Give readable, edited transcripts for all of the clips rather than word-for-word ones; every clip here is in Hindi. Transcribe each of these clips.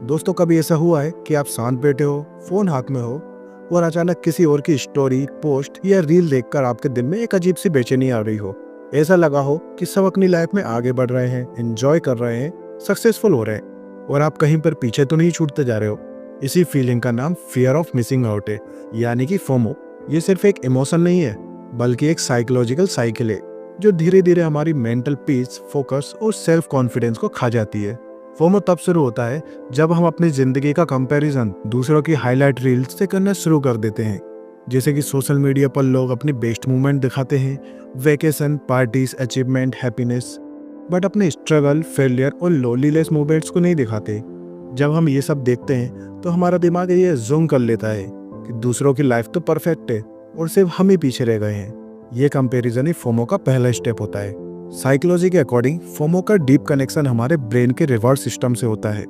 दोस्तों, कभी ऐसा हुआ है कि आप शांत बैठे हो, फोन हाथ में हो और अचानक किसी और की स्टोरी, पोस्ट या रील देखकर आपके दिल में एक अजीब सी बेचैनी आ रही हो। ऐसा लगा हो कि सब अपनी लाइफ में आगे बढ़ रहे हैं, एंजॉय कर रहे हैं, सक्सेसफुल हो रहे हैं और आप कहीं पर पीछे तो नहीं छूटते जा रहे हो। इसी फीलिंग का नाम फियर ऑफ मिसिंग आउट है, यानी कि फोमो। ये सिर्फ एक इमोशन नहीं है, बल्कि एक साइकोलॉजिकल साइकिल है जो धीरे धीरे हमारी मेंटल पीस, फोकस और सेल्फ कॉन्फिडेंस को खा जाती है। फोमो तब शुरू होता है जब हम अपनी जिंदगी का कंपैरिजन दूसरों की हाईलाइट रील्स से करना शुरू कर देते हैं। जैसे कि सोशल मीडिया पर लोग अपनी बेस्ट मोमेंट दिखाते हैं, vacation, parties, achievement, happiness, but अपने स्ट्रगल, फेलियर और लोनलीनेस मोमेंट्स को नहीं दिखाते। जब हम ये सब देखते हैं तो हमारा दिमाग ये जूम कर लेता है कि दूसरों की लाइफ तो परफेक्ट है और सिर्फ हम ही पीछे रह गए हैं। ये कंपैरिजन ही फोमो का पहला स्टेप होता है। साइकोलॉजी के अकॉर्डिंग फोमो का डीप कनेक्शन हमारे ब्रेन के रिवॉर्ड सिस्टम से होता है।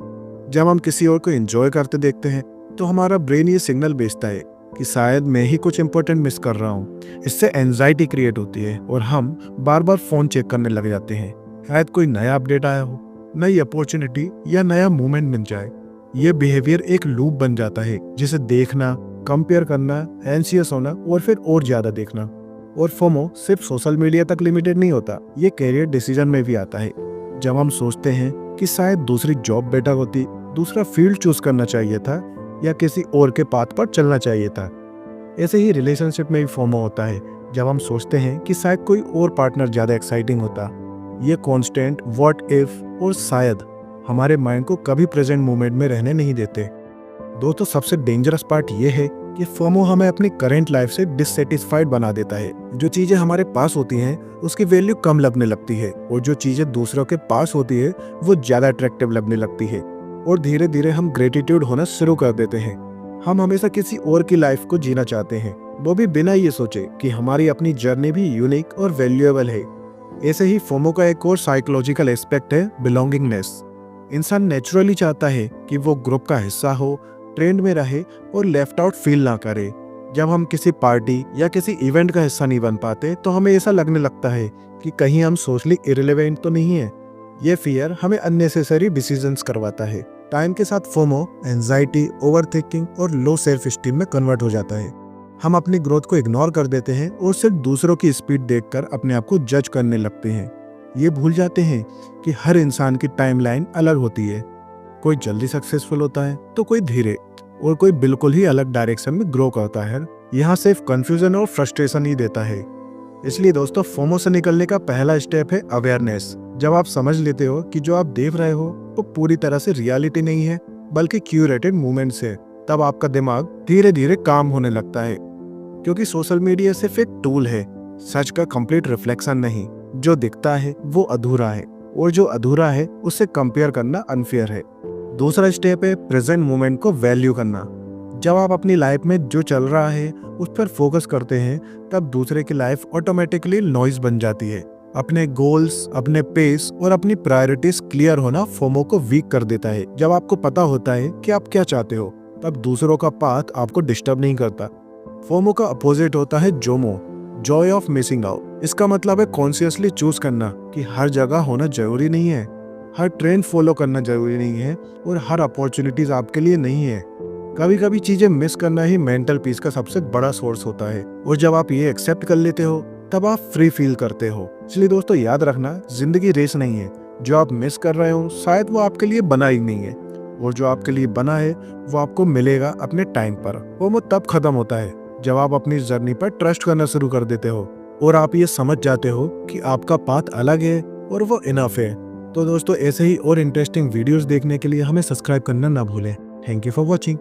जब हम किसी और को एंजॉय करते देखते हैं तो हमारा ब्रेन ये सिग्नल भेजता है कि शायद मैं ही कुछ इंपॉर्टेंट मिस कर रहा हूँ। इससे एंजाइटी क्रिएट होती है और हम बार बार फोन चेक करने लग जाते हैं, शायद कोई नया अपडेट आया हो, नई अपॉर्चुनिटी या नया मूवमेंट मिल जाए। ये बिहेवियर एक लूप बन जाता है, जिसे देखना, कंपेयर करना, एंशियस होना और फिर और ज्यादा देखना। और फोमो सिर्फ सोशल मीडिया तक लिमिटेड नहीं होता, ये कैरियर डिसीजन में भी आता है। जब हम सोचते हैं कि शायद दूसरी जॉब बेटर होती, दूसरा फील्ड चूज करना चाहिए था या किसी और के पाथ पर चलना चाहिए था। ऐसे ही रिलेशनशिप में भी फोमो होता है, जब हम सोचते हैं कि शायद कोई और पार्टनर ज्यादा एक्साइटिंग होता। ये कॉन्स्टेंट व्हाट इफ और शायद हमारे माइंड को कभी प्रेजेंट मोमेंट में रहने नहीं देते। दोस्तों, सबसे डेंजरस पार्ट ये है कि फोमो हमें अपनी करंट लाइफ से डिससेटिस्फाइड बना देता है। जो चीजें हमारे पास होती हैं उसकी वैल्यू कम लगने लगती है और जो चीजें दूसरों के पास होती है वो ज्यादा अट्रैक्टिव लगने लगती है और धीरे धीरे हम ग्रेटिट्यूड होना शुरू कर देते हैं। हम हमेशा किसी और की लाइफ को जीना चाहते हैं, वो भी बिना ये सोचे कि हमारी अपनी जर्नी भी यूनिक और वैल्यूएबल है। ऐसे ही फोमो का एक और साइकोलॉजिकल एस्पेक्ट है बिलोंगिंगनेस। इंसान नेचुरली चाहता है कि वो ग्रुप का हिस्सा हो, ट्रेंड में रहे और लेफ्ट आउट फील ना करे। जब हम किसी पार्टी या किसी इवेंट का हिस्सा नहीं बन पाते तो हमें ऐसा लगने लगता है कि कहीं हम सोशली इरेलेवेंट तो नहीं है। ये फियर हमें अननेसेसरी डिसीजंस करवाता है। टाइम के साथ फोमो एंजाइटी, ओवरथिंकिंग और लो सेल्फ स्टीम में कन्वर्ट हो जाता है। हम अपनी ग्रोथ को इग्नोर कर देते हैं और सिर्फ दूसरों की स्पीड देखकर अपने आप को जज करने लगते हैं। ये भूल जाते हैं कि हर इंसान की टाइमलाइन अलग होती है। कोई जल्दी सक्सेसफुल होता है तो कोई धीरे और कोई बिल्कुल ही अलग डायरेक्शन में ग्रो करता है। यहाँ सिर्फ कंफ्यूजन और फ्रस्ट्रेशन ही देता है। इसलिए दोस्तों, फोमो से निकलने का पहला स्टेप है अवेयरनेस। जब आप समझ लेते हो कि जो आप देख रहे हो वो पूरी तरह से रियलिटी नहीं है बल्कि क्यूरेटेड मोमेंट्स है, तब आपका दिमाग धीरे धीरे काम होने लगता है। क्योंकि सोशल मीडिया सिर्फ एक टूल है, सच का कंप्लीट रिफ्लेक्शन नहीं। जो दिखता है वो अधूरा है और जो अधूरा है उससे कंपेयर करना अनफेयर है। दूसरा स्टेप है प्रेजेंट मोमेंट को वैल्यू करना। जब आप अपनी लाइफ में जो चल रहा है उस पर फोकस करते हैं तब दूसरे की लाइफ ऑटोमेटिकली नॉइज बन जाती है। अपने गोल्स, अपने पेस और अपनी प्रायोरिटीज क्लियर होना फोमो को वीक कर देता है। जब आपको पता होता है कि आप क्या चाहते हो तब दूसरों का पाथ आपको डिस्टर्ब नहीं करता। फोमो का अपोजिट होता है Jomo, Joy of missing out. इसका मतलब है कॉन्शियसली चूज करना कि हर जगह होना जरूरी नहीं है, हर ट्रेंड फॉलो करना जरूरी नहीं है और हर अपॉर्चुनिटीज आपके लिए नहीं है। कभी कभी चीजें मिस करना ही मेंटल पीस का सबसे बड़ा सोर्स होता है और जब आप ये एक्सेप्ट कर लेते हो तब आप फ्री फील करते हो। इसलिए दोस्तों, याद रखना, जिंदगी रेस नहीं है। जो आप मिस कर रहे हो शायद वो आपके लिए बना ही नहीं है और जो आपके लिए बना है वो आपको मिलेगा अपने टाइम पर। वो तब खत्म होता है जब आप अपनी जर्नी पर ट्रस्ट करना शुरू कर देते हो और आप ये समझ जाते हो कि आपका पाथ अलग है और वो इनफ है। तो दोस्तों, ऐसे ही और इंटरेस्टिंग वीडियोस देखने के लिए हमें सब्सक्राइब करना ना भूलें। Thank you for watching.